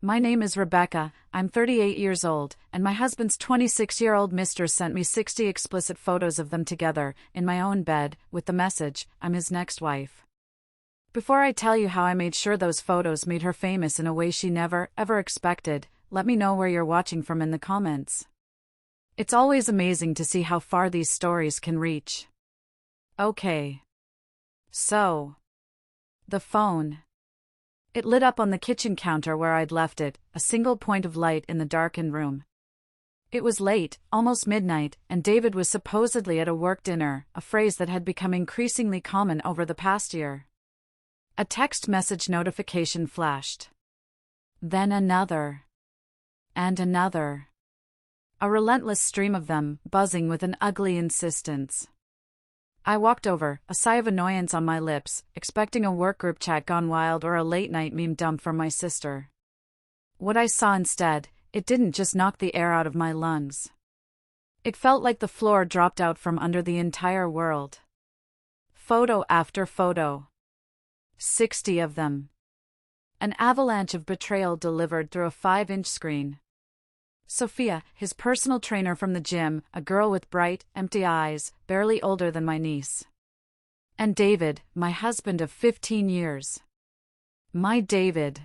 My name is Rebecca, I'm 38 years old, and my husband's 26-year-old mistress sent me 60 explicit photos of them together, in my own bed, with the message, I'm his next wife. Before I tell you how I made sure those photos made her famous in a way she never, ever expected, let me know where you're watching from in the comments. It's always amazing to see how far these stories can reach. Okay. So. The phone. It lit up on the kitchen counter where I'd left it, a single point of light in the darkened room. It was late, almost midnight, and David was supposedly at a work dinner, a phrase that had become increasingly common over the past year. A text message notification flashed. Then another. And another. A relentless stream of them, buzzing with an ugly insistence. I walked over, a sigh of annoyance on my lips, expecting a workgroup chat gone wild or a late-night meme dump from my sister. What I saw instead, it didn't just knock the air out of my lungs. It felt like the floor dropped out from under the entire world. Photo after photo. 60 of them. An avalanche of betrayal delivered through a 5-inch screen. Sophia, his personal trainer from the gym, a girl with bright, empty eyes, barely older than my niece. And David, my husband of 15 years. My David.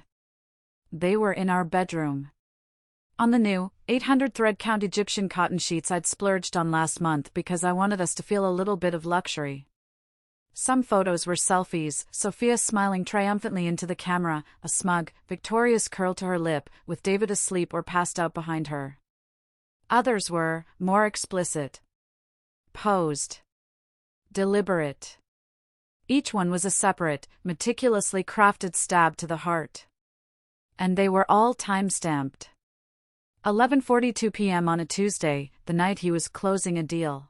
They were in our bedroom. On the new, 800 thread count Egyptian cotton sheets I'd splurged on last month because I wanted us to feel a little bit of luxury. Some photos were selfies, Sophia smiling triumphantly into the camera, a smug, victorious curl to her lip, with David asleep or passed out behind her. Others were, more explicit. Posed. Deliberate. Each one was a separate, meticulously crafted stab to the heart. And they were all time-stamped. 11:42 p.m. on a Tuesday, the night he was closing a deal.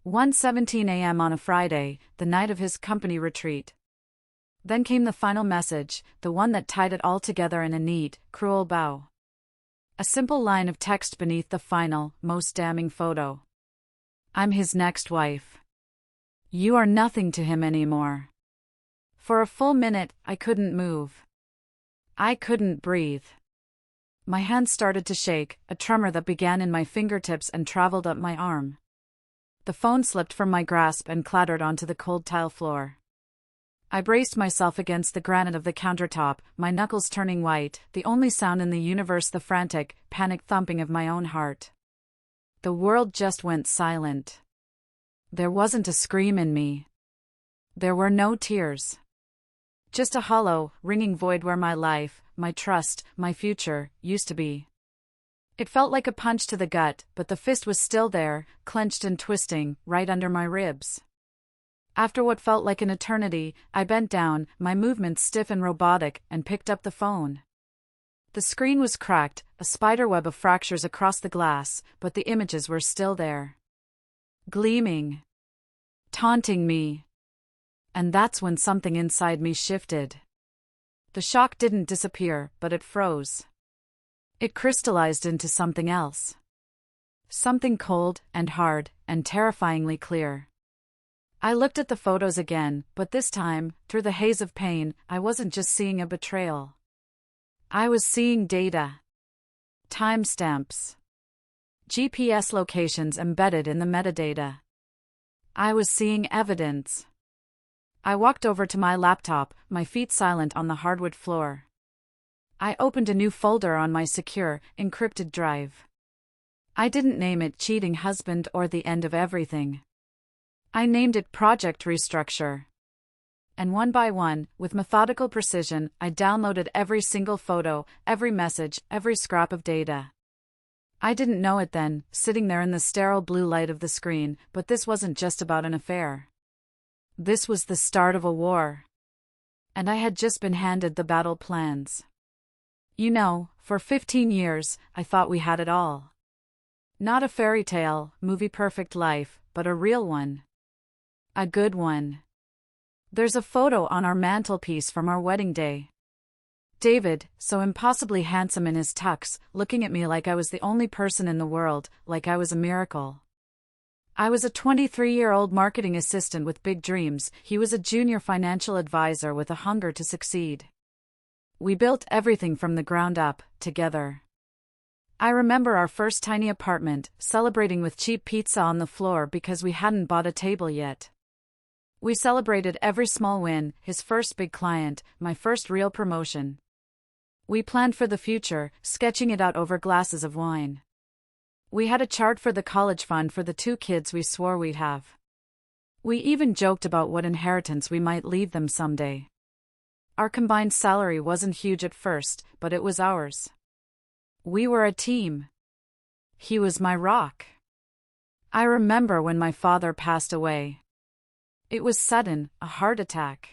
1:17 a.m. on a Friday, the night of his company retreat. Then came the final message, the one that tied it all together in a neat, cruel bow. A simple line of text beneath the final, most damning photo. I'm his next wife. You are nothing to him anymore. For a full minute, I couldn't move. I couldn't breathe. My hands started to shake, a tremor that began in my fingertips and traveled up my arm. The phone slipped from my grasp and clattered onto the cold tile floor. I braced myself against the granite of the countertop, my knuckles turning white, the only sound in the universe the frantic, panic thumping of my own heart. The world just went silent. There wasn't a scream in me. There were no tears. Just a hollow, ringing void where my life, my trust, my future, used to be. It felt like a punch to the gut, but the fist was still there, clenched and twisting, right under my ribs. After what felt like an eternity, I bent down, my movements stiff and robotic, and picked up the phone. The screen was cracked, a spiderweb of fractures across the glass, but the images were still there. Gleaming. Taunting me. And that's when something inside me shifted. The shock didn't disappear, but it froze. It crystallized into something else. Something cold, and hard, and terrifyingly clear. I looked at the photos again, but this time, through the haze of pain, I wasn't just seeing a betrayal. I was seeing data. Timestamps. GPS locations embedded in the metadata. I was seeing evidence. I walked over to my laptop, my feet silent on the hardwood floor. I opened a new folder on my secure, encrypted drive. I didn't name it Cheating Husband or The End of Everything. I named it Project Restructure. And one by one, with methodical precision, I downloaded every single photo, every message, every scrap of data. I didn't know it then, sitting there in the sterile blue light of the screen, but this wasn't just about an affair. This was the start of a war. And I had just been handed the battle plans. You know, for 15 years, I thought we had it all. Not a fairy tale, movie-perfect life, but a real one. A good one. There's a photo on our mantelpiece from our wedding day. David, so impossibly handsome in his tux, looking at me like I was the only person in the world, like I was a miracle. I was a 23-year-old marketing assistant with big dreams, he was a junior financial advisor with a hunger to succeed. We built everything from the ground up, together. I remember our first tiny apartment, celebrating with cheap pizza on the floor because we hadn't bought a table yet. We celebrated every small win, his first big client, my first real promotion. We planned for the future, sketching it out over glasses of wine. We had a chart for the college fund for the 2 kids we swore we'd have. We even joked about what inheritance we might leave them someday. Our combined salary wasn't huge at first, but it was ours. We were a team. He was my rock. I remember when my father passed away. It was sudden, a heart attack.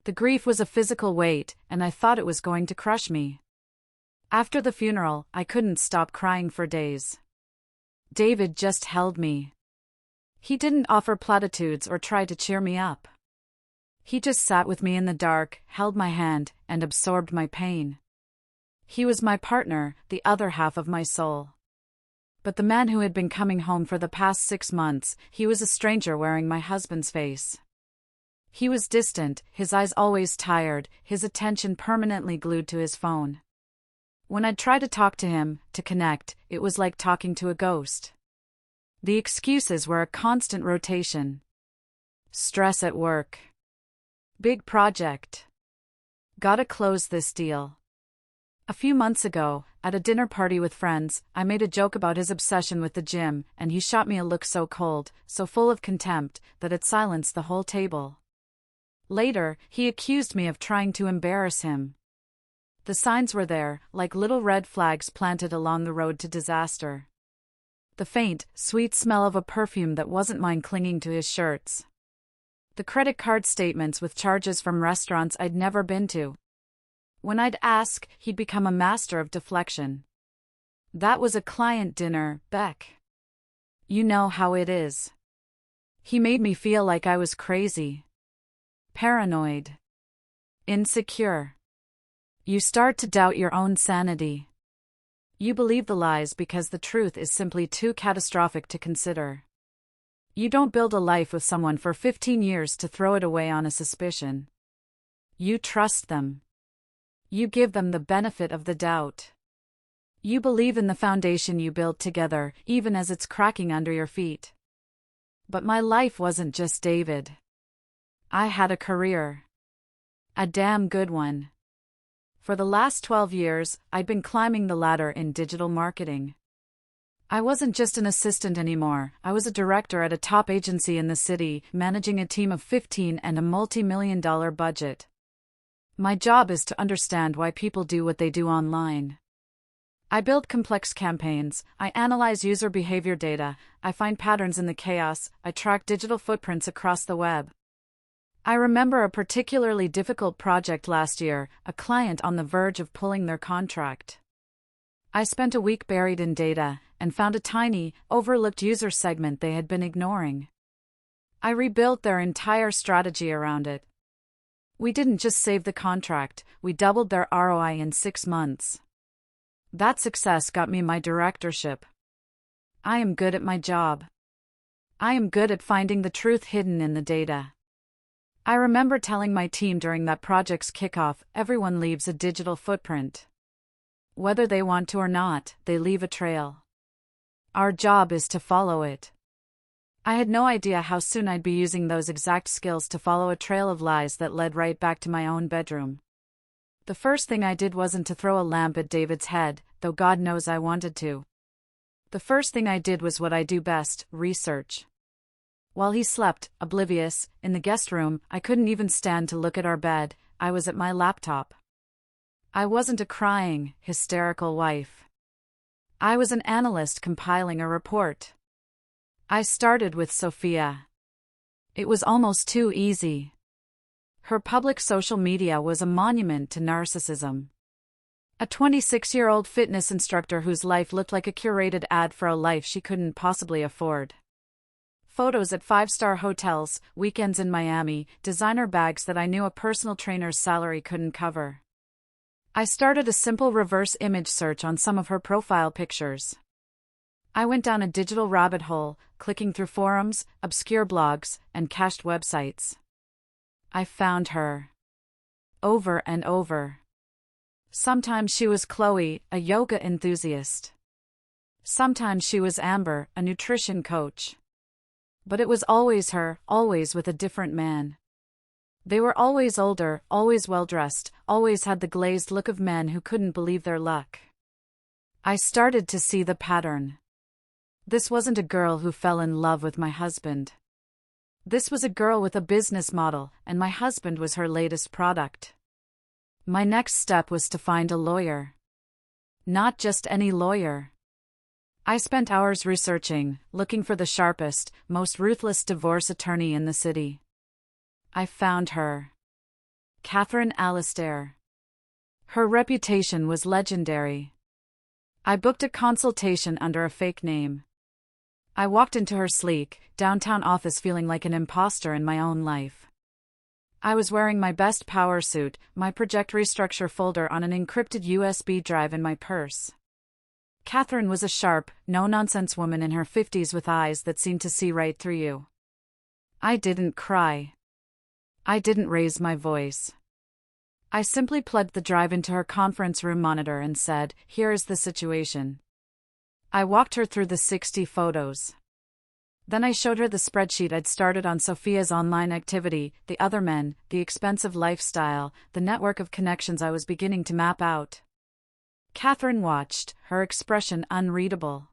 The grief was a physical weight, and I thought it was going to crush me. After the funeral, I couldn't stop crying for days. David just held me. He didn't offer platitudes or try to cheer me up. He just sat with me in the dark, held my hand, and absorbed my pain. He was my partner, the other half of my soul. But the man who had been coming home for the past 6 months, he was a stranger wearing my husband's face. He was distant, his eyes always tired, his attention permanently glued to his phone. When I'd try to talk to him, to connect, it was like talking to a ghost. The excuses were a constant rotation. Stress at work. Big project. Gotta close this deal. A few months ago, at a dinner party with friends, I made a joke about his obsession with the gym, and he shot me a look so cold, so full of contempt, that it silenced the whole table. Later, he accused me of trying to embarrass him. The signs were there, like little red flags planted along the road to disaster. The faint, sweet smell of a perfume that wasn't mine clinging to his shirts. The credit card statements with charges from restaurants I'd never been to. When I'd ask, he'd become a master of deflection. That was a client dinner, Beck. You know how it is. He made me feel like I was crazy. Paranoid. Insecure. You start to doubt your own sanity. You believe the lies because the truth is simply too catastrophic to consider. You don't build a life with someone for 15 years to throw it away on a suspicion. You trust them. You give them the benefit of the doubt. You believe in the foundation you built together, even as it's cracking under your feet. But my life wasn't just David. I had a career. A damn good one. For the last 12 years, I'd been climbing the ladder in digital marketing. I wasn't just an assistant anymore, I was a director at a top agency in the city, managing a team of 15 and a multi-million-dollar budget. My job is to understand why people do what they do online. I build complex campaigns, I analyze user behavior data, I find patterns in the chaos, I track digital footprints across the web. I remember a particularly difficult project last year, a client on the verge of pulling their contract. I spent a week buried in data, and found a tiny, overlooked user segment they had been ignoring. I rebuilt their entire strategy around it. We didn't just save the contract, we doubled their ROI in 6 months. That success got me my directorship. I am good at my job. I am good at finding the truth hidden in the data. I remember telling my team during that project's kickoff, everyone leaves a digital footprint. Whether they want to or not, they leave a trail. Our job is to follow it. I had no idea how soon I'd be using those exact skills to follow a trail of lies that led right back to my own bedroom. The first thing I did wasn't to throw a lamp at David's head, though God knows I wanted to. The first thing I did was what I do best, research. While he slept, oblivious, in the guest room, I couldn't even stand to look at our bed, I was at my laptop. I wasn't a crying, hysterical wife. I was an analyst compiling a report. I started with Sophia. It was almost too easy. Her public social media was a monument to narcissism. A 26-year-old fitness instructor whose life looked like a curated ad for a life she couldn't possibly afford. Photos at 5-star hotels, weekends in Miami, designer bags that I knew a personal trainer's salary couldn't cover. I started a simple reverse image search on some of her profile pictures. I went down a digital rabbit hole, clicking through forums, obscure blogs, and cached websites. I found her. Over and over. Sometimes she was Chloe, a yoga enthusiast. Sometimes she was Amber, a nutrition coach. But it was always her, always with a different man. They were always older, always well-dressed, always had the glazed look of men who couldn't believe their luck. I started to see the pattern. This wasn't a girl who fell in love with my husband. This was a girl with a business model, and my husband was her latest product. My next step was to find a lawyer. Not just any lawyer. I spent hours researching, looking for the sharpest, most ruthless divorce attorney in the city. I found her. Catherine Alastair. Her reputation was legendary. I booked a consultation under a fake name. I walked into her sleek, downtown office feeling like an imposter in my own life. I was wearing my best power suit, my project restructure folder on an encrypted USB drive in my purse. Catherine was a sharp, no-nonsense woman in her 50s with eyes that seemed to see right through you. I didn't cry. I didn't raise my voice. I simply plugged the drive into her conference room monitor and said, "Here is the situation." I walked her through the 60 photos. Then I showed her the spreadsheet I'd started on Sophia's online activity, the other men, the expensive lifestyle, the network of connections I was beginning to map out. Catherine watched, her expression unreadable.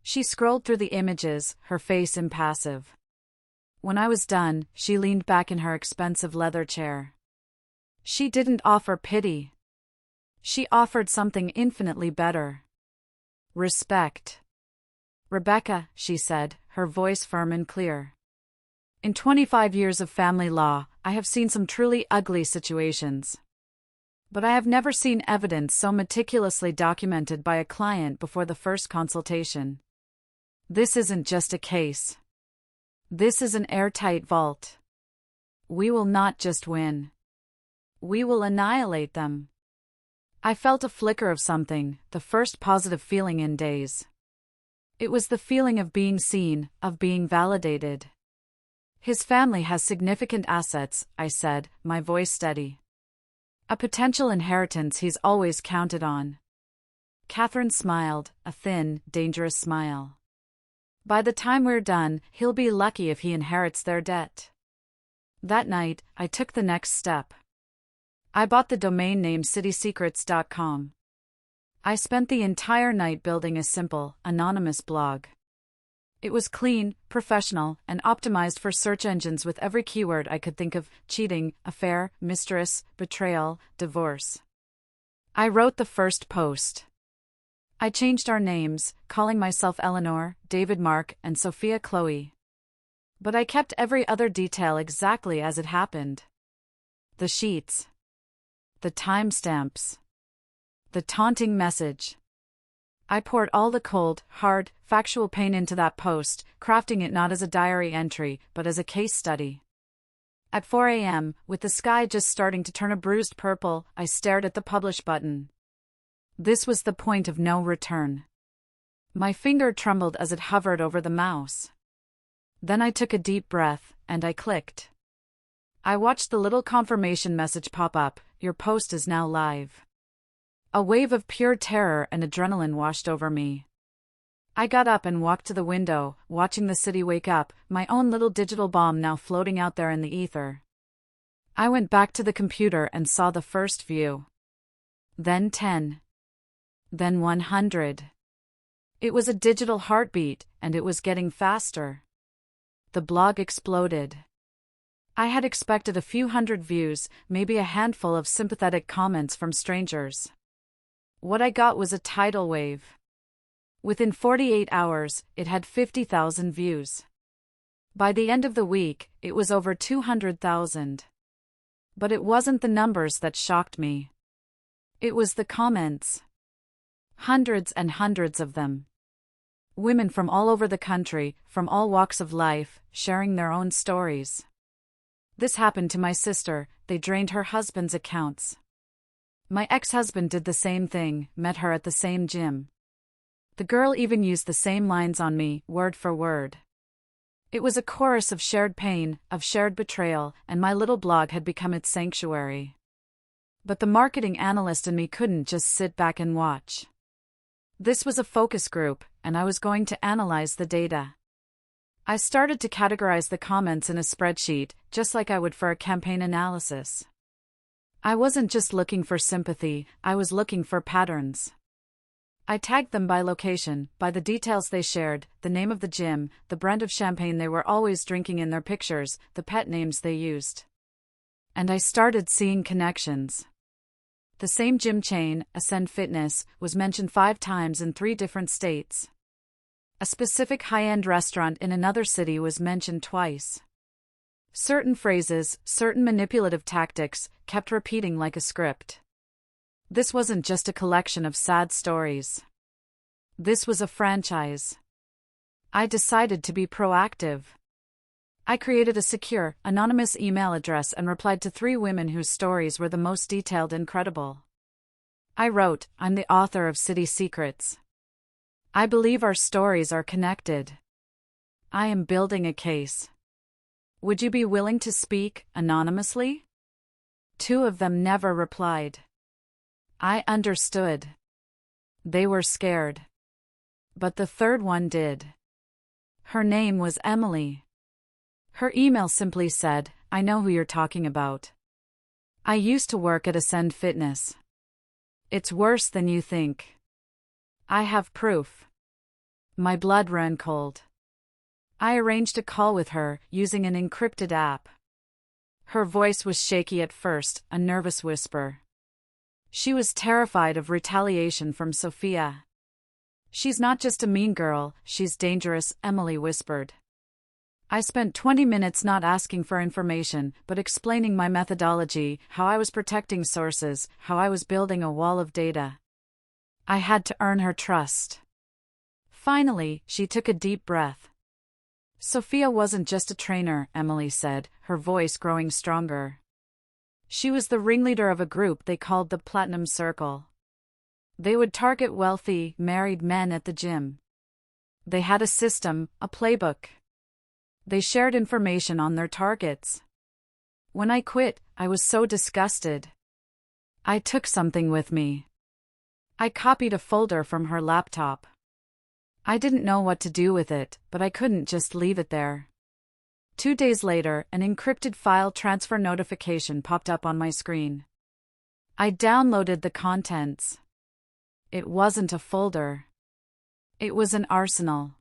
She scrolled through the images, her face impassive. When I was done, she leaned back in her expensive leather chair. She didn't offer pity. She offered something infinitely better. Respect. "Rebecca," she said, her voice firm and clear. "In 25 years of family law, I have seen some truly ugly situations. But I have never seen evidence so meticulously documented by a client before the first consultation. This isn't just a case. This is an airtight vault. We will not just win. We will annihilate them." I felt a flicker of something, the first positive feeling in days. It was the feeling of being seen, of being validated. "His family has significant assets," I said, my voice steady. "A potential inheritance he's always counted on." Catherine smiled, a thin, dangerous smile. "By the time we're done, he'll be lucky if he inherits their debt." That night, I took the next step. I bought the domain name citysecrets.com. I spent the entire night building a simple, anonymous blog. It was clean, professional, and optimized for search engines with every keyword I could think of: cheating, affair, mistress, betrayal, divorce. I wrote the first post. I changed our names, calling myself Eleanor, David Mark, and Sophia Chloe. But I kept every other detail exactly as it happened. The sheets. The timestamps. The taunting message. I poured all the cold, hard, factual pain into that post, crafting it not as a diary entry, but as a case study. At 4 a.m., with the sky just starting to turn a bruised purple, I stared at the publish button. This was the point of no return. My finger trembled as it hovered over the mouse. Then I took a deep breath, and I clicked. I watched the little confirmation message pop up: "Your post is now live." A wave of pure terror and adrenaline washed over me. I got up and walked to the window, watching the city wake up, my own little digital bomb now floating out there in the ether. I went back to the computer and saw the first view. Then 10. Then 100. It was a digital heartbeat, and it was getting faster. The blog exploded. I had expected a few hundred views, maybe a handful of sympathetic comments from strangers. What I got was a tidal wave. Within 48 hours, it had 50,000 views. By the end of the week, it was over 200,000. But it wasn't the numbers that shocked me. It was the comments. Hundreds and hundreds of them. Women from all over the country, from all walks of life, sharing their own stories. "This happened to my sister, they drained her husband's accounts. My ex-husband did the same thing, met her at the same gym. The girl even used the same lines on me, word for word." It was a chorus of shared pain, of shared betrayal, and my little blog had become its sanctuary. But the marketing analyst in me couldn't just sit back and watch. This was a focus group, and I was going to analyze the data. I started to categorize the comments in a spreadsheet, just like I would for a campaign analysis. I wasn't just looking for sympathy, I was looking for patterns. I tagged them by location, by the details they shared, the name of the gym, the brand of champagne they were always drinking in their pictures, the pet names they used. And I started seeing connections. The same gym chain, Ascend Fitness, was mentioned 5 times in 3 different states. A specific high-end restaurant in another city was mentioned twice. Certain phrases, certain manipulative tactics, kept repeating like a script. This wasn't just a collection of sad stories. This was a franchise. I decided to be proactive. I created a secure, anonymous email address and replied to 3 women whose stories were the most detailed and credible. I wrote, "I'm the author of City Secrets. I believe our stories are connected. I am building a case. Would you be willing to speak anonymously?" 2 of them never replied. I understood. They were scared. But the 3rd one did. Her name was Emily. Her email simply said, "I know who you're talking about. I used to work at Ascend Fitness. It's worse than you think. I have proof." My blood ran cold. I arranged a call with her, using an encrypted app. Her voice was shaky at first, a nervous whisper. She was terrified of retaliation from Sophia. "She's not just a mean girl, she's dangerous," Emily whispered. I spent 20 minutes not asking for information, but explaining my methodology, how I was protecting sources, how I was building a wall of data. I had to earn her trust. Finally, she took a deep breath. "Sophia wasn't just a trainer," Emily said, her voice growing stronger. "She was the ringleader of a group they called the Platinum Circle. They would target wealthy, married men at the gym. They had a system, a playbook. They shared information on their targets. When I quit, I was so disgusted. I took something with me. I copied a folder from her laptop. I didn't know what to do with it, but I couldn't just leave it there. 2 days later, an encrypted file transfer notification popped up on my screen. I downloaded the contents. It wasn't a folder. It was an arsenal.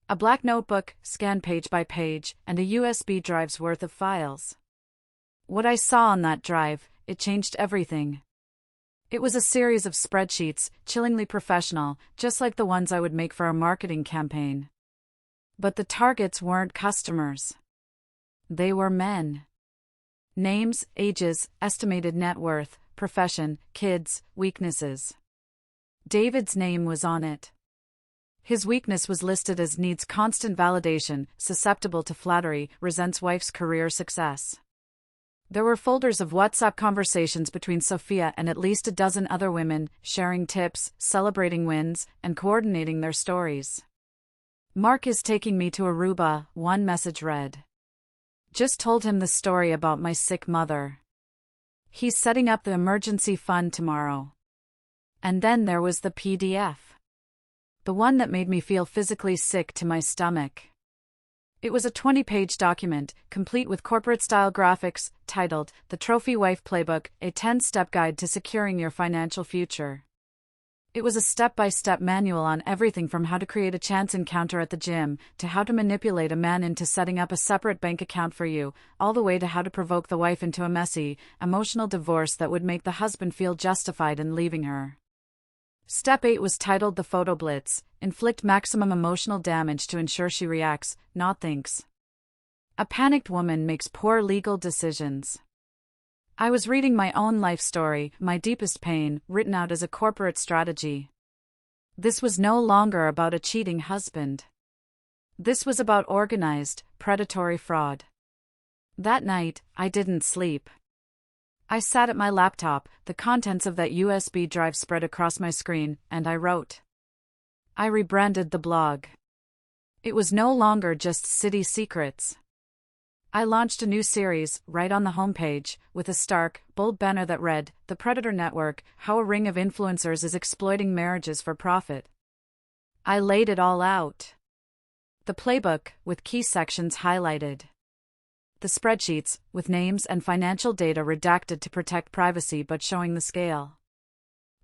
A black notebook, scanned page by page, and a USB drive's worth of files. What I saw on that drive, it changed everything. It was a series of spreadsheets, chillingly professional, just like the ones I would make for a marketing campaign. But the targets weren't customers. They were men. Names, ages, estimated net worth, profession, kids, weaknesses. David's name was on it. His weakness was listed as needs constant validation, susceptible to flattery, resents wife's career success. There were folders of WhatsApp conversations between Sophia and at least a dozen other women, sharing tips, celebrating wins, and coordinating their stories. "Mark is taking me to Aruba," one message read. "Just told him the story about my sick mother. He's setting up the emergency fund tomorrow." And then there was the PDF. The one that made me feel physically sick to my stomach. It was a 20-page document, complete with corporate-style graphics, titled, "The Trophy Wife Playbook, a 10-step guide to securing your financial future." It was a step-by-step manual on everything from how to create a chance encounter at the gym, to how to manipulate a man into setting up a separate bank account for you, all the way to how to provoke the wife into a messy, emotional divorce that would make the husband feel justified in leaving her. Step 8 was titled The Photo Blitz, inflict maximum emotional damage to ensure she reacts, not thinks. A panicked woman makes poor legal decisions. I was reading my own life story, my deepest pain, written out as a corporate strategy. This was no longer about a cheating husband. This was about organized, predatory fraud. That night, I didn't sleep. I sat at my laptop, the contents of that USB drive spread across my screen, and I wrote. I rebranded the blog. It was no longer just City Secrets. I launched a new series, right on the homepage, with a stark, bold banner that read, "The Predator Network, How a Ring of Influencers is Exploiting Marriages for Profit." I laid it all out. The playbook, with key sections highlighted. The spreadsheets, with names and financial data redacted to protect privacy but showing the scale.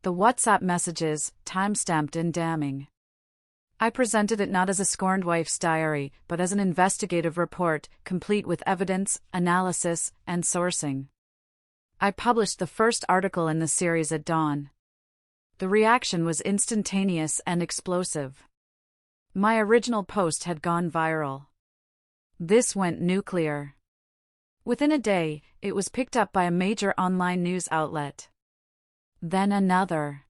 The WhatsApp messages, time-stamped and damning. I presented it not as a scorned wife's diary, but as an investigative report, complete with evidence, analysis, and sourcing. I published the first article in the series at dawn. The reaction was instantaneous and explosive. My original post had gone viral. This went nuclear. Within a day, it was picked up by a major online news outlet. Then another.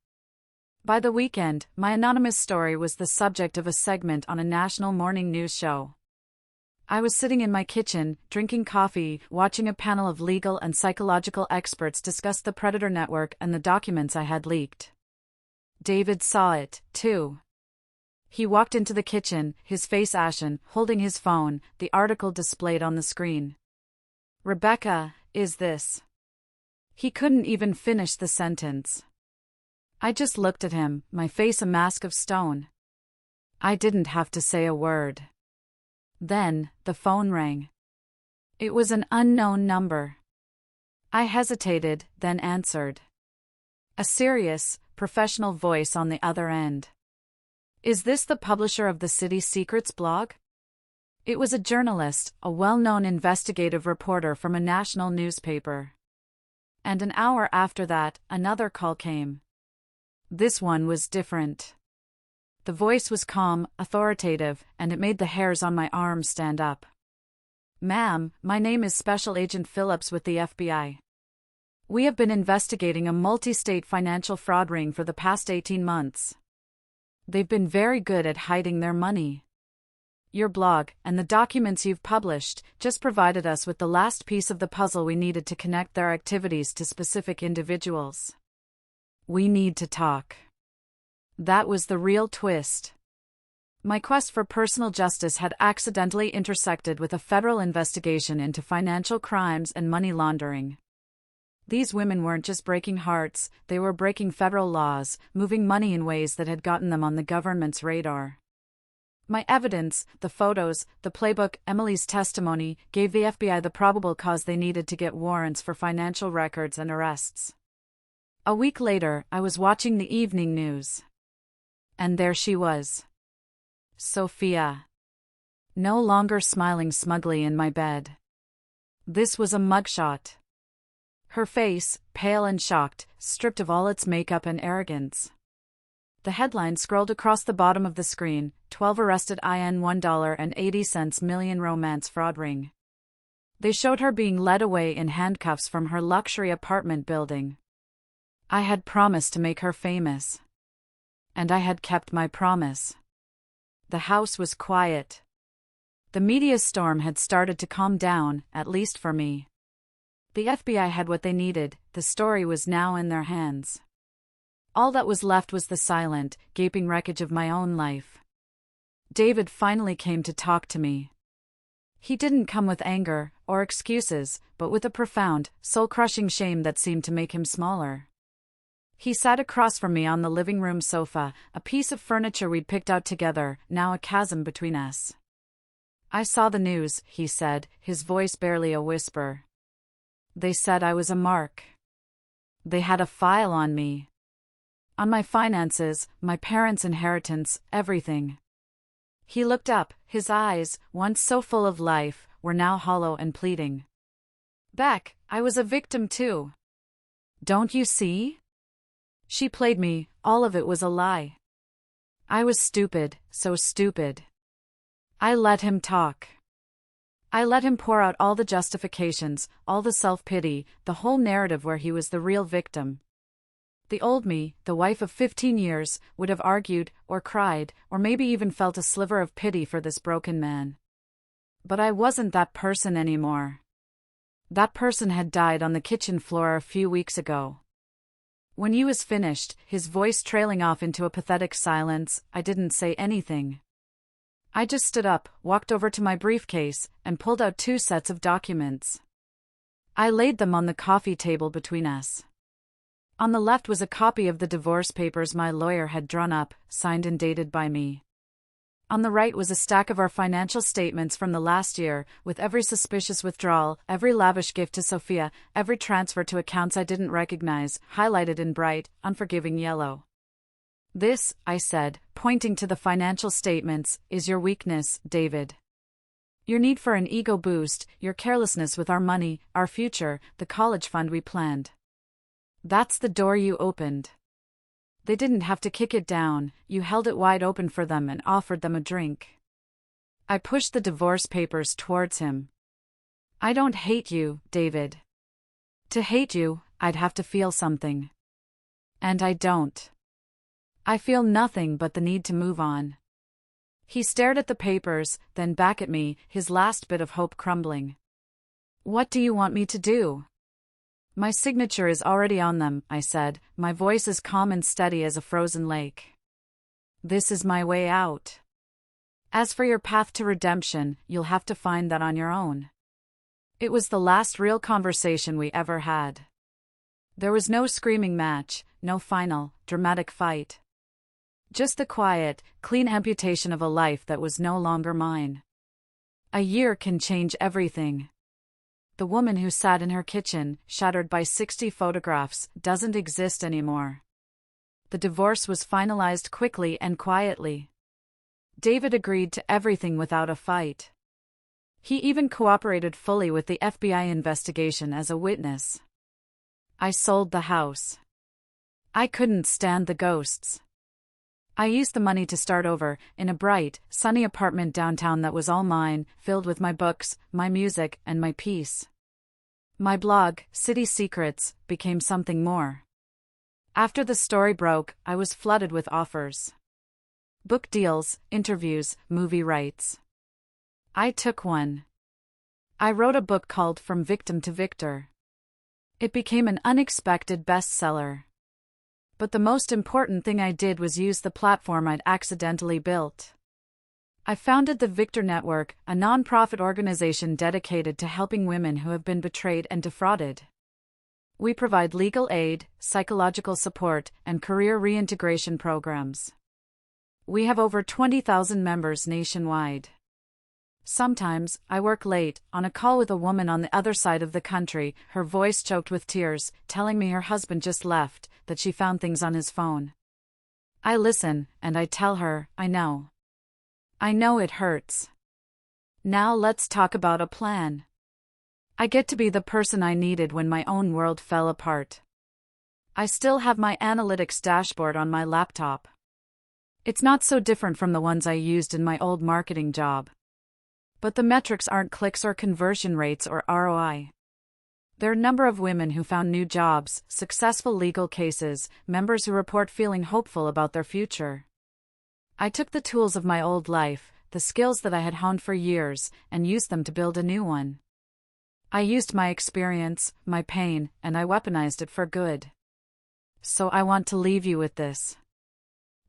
By the weekend, my anonymous story was the subject of a segment on a national morning news show. I was sitting in my kitchen, drinking coffee, watching a panel of legal and psychological experts discuss the Predator Network and the documents I had leaked. David saw it, too. He walked into the kitchen, his face ashen, holding his phone, the article displayed on the screen. "Rebecca, is this?" He couldn't even finish the sentence. I just looked at him, my face a mask of stone. I didn't have to say a word. Then, the phone rang. It was an unknown number. I hesitated, then answered. A serious, professional voice on the other end. "Is this the publisher of the City Secrets blog?" It was a journalist, a well-known investigative reporter from a national newspaper. And an hour after that, another call came. This one was different. The voice was calm, authoritative, and it made the hairs on my arms stand up. "Ma'am, my name is Special Agent Phillips with the FBI. We have been investigating a multi-state financial fraud ring for the past 18 months. They've been very good at hiding their money. Your blog, and the documents you've published, just provided us with the last piece of the puzzle we needed to connect their activities to specific individuals. We need to talk." That was the real twist. My quest for personal justice had accidentally intersected with a federal investigation into financial crimes and money laundering. These women weren't just breaking hearts, they were breaking federal laws, moving money in ways that had gotten them on the government's radar. My evidence, the photos, the playbook, Emily's testimony, gave the FBI the probable cause they needed to get warrants for financial records and arrests. A week later, I was watching the evening news. And there she was. Sophia. No longer smiling smugly in my bed. This was a mugshot. Her face, pale and shocked, stripped of all its makeup and arrogance. The headline scrolled across the bottom of the screen, 12 arrested in $1.80 million romance fraud ring. They showed her being led away in handcuffs from her luxury apartment building. I had promised to make her famous. And I had kept my promise. The house was quiet. The media storm had started to calm down, at least for me. The FBI had what they needed, the story was now in their hands. All that was left was the silent, gaping wreckage of my own life. David finally came to talk to me. He didn't come with anger, or excuses, but with a profound, soul-crushing shame that seemed to make him smaller. He sat across from me on the living room sofa, a piece of furniture we'd picked out together, now a chasm between us. "I saw the news," he said, his voice barely a whisper. "They said I was a mark. They had a file on me. On my finances, my parents' inheritance, everything." He looked up, his eyes, once so full of life, were now hollow and pleading. "Beck, I was a victim too. Don't you see? She played me, all of it was a lie. I was stupid, so stupid. I let him talk. I let him pour out all the justifications, all the self-pity, the whole narrative where he was the real victim. The old me, the wife of 15 years, would have argued, or cried, or maybe even felt a sliver of pity for this broken man. But I wasn't that person anymore. That person had died on the kitchen floor a few weeks ago. When he was finished, his voice trailing off into a pathetic silence, I didn't say anything. I just stood up, walked over to my briefcase, and pulled out 2 sets of documents. I laid them on the coffee table between us. On the left was a copy of the divorce papers my lawyer had drawn up, signed and dated by me. On the right was a stack of our financial statements from the last year, with every suspicious withdrawal, every lavish gift to Sophia, every transfer to accounts I didn't recognize, highlighted in bright, unforgiving yellow. This, I said, pointing to the financial statements, is your weakness, David. Your need for an ego boost, your carelessness with our money, our future, the college fund we planned. That's the door you opened. They didn't have to kick it down, you held it wide open for them and offered them a drink. I pushed the divorce papers towards him. I don't hate you, David. To hate you, I'd have to feel something. And I don't. I feel nothing but the need to move on. He stared at the papers, then back at me, his last bit of hope crumbling. What do you want me to do? My signature is already on them, I said, my voice as calm and steady as a frozen lake. This is my way out. As for your path to redemption, you'll have to find that on your own. It was the last real conversation we ever had. There was no screaming match, no final, dramatic fight. Just the quiet, clean amputation of a life that was no longer mine. A year can change everything. The woman who sat in her kitchen, shattered by 60 photographs, doesn't exist anymore. The divorce was finalized quickly and quietly. David agreed to everything without a fight. He even cooperated fully with the FBI investigation as a witness. I sold the house. I couldn't stand the ghosts. I used the money to start over, in a bright, sunny apartment downtown that was all mine, filled with my books, my music, and my peace. My blog, City Secrets, became something more. After the story broke, I was flooded with offers. Book deals, interviews, movie rights. I took one. I wrote a book called From Victim to Victor. It became an unexpected bestseller. But the most important thing I did was use the platform I'd accidentally built. I founded the Victor Network, a non-profit organization dedicated to helping women who have been betrayed and defrauded. We provide legal aid, psychological support, and career reintegration programs. We have over 20,000 members nationwide. Sometimes, I work late, on a call with a woman on the other side of the country, her voice choked with tears, telling me her husband just left, that she found things on his phone. I listen, and I tell her, I know. I know it hurts. Now let's talk about a plan. I get to be the person I needed when my own world fell apart. I still have my analytics dashboard on my laptop. It's not so different from the ones I used in my old marketing job. But the metrics aren't clicks or conversion rates or ROI. They're a number of women who found new jobs, successful legal cases, members who report feeling hopeful about their future. I took the tools of my old life, the skills that I had honed for years, and used them to build a new one. I used my experience, my pain, and I weaponized it for good. So I want to leave you with this.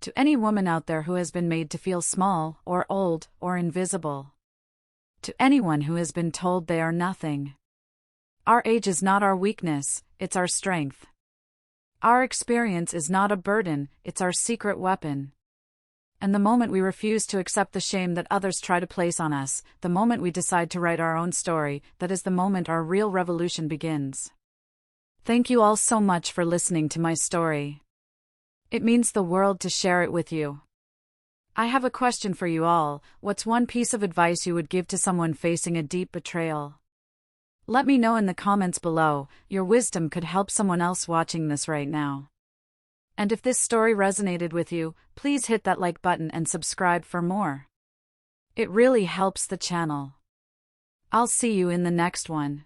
To any woman out there who has been made to feel small, or old, or invisible. To anyone who has been told they are nothing. Our age is not our weakness, it's our strength. Our experience is not a burden, it's our secret weapon. And the moment we refuse to accept the shame that others try to place on us, the moment we decide to write our own story, that is the moment our real revolution begins. Thank you all so much for listening to my story. It means the world to share it with you. I have a question for you all. What's one piece of advice you would give to someone facing a deep betrayal? Let me know in the comments below. Your wisdom could help someone else watching this right now. And if this story resonated with you, please hit that like button and subscribe for more. It really helps the channel. I'll see you in the next one.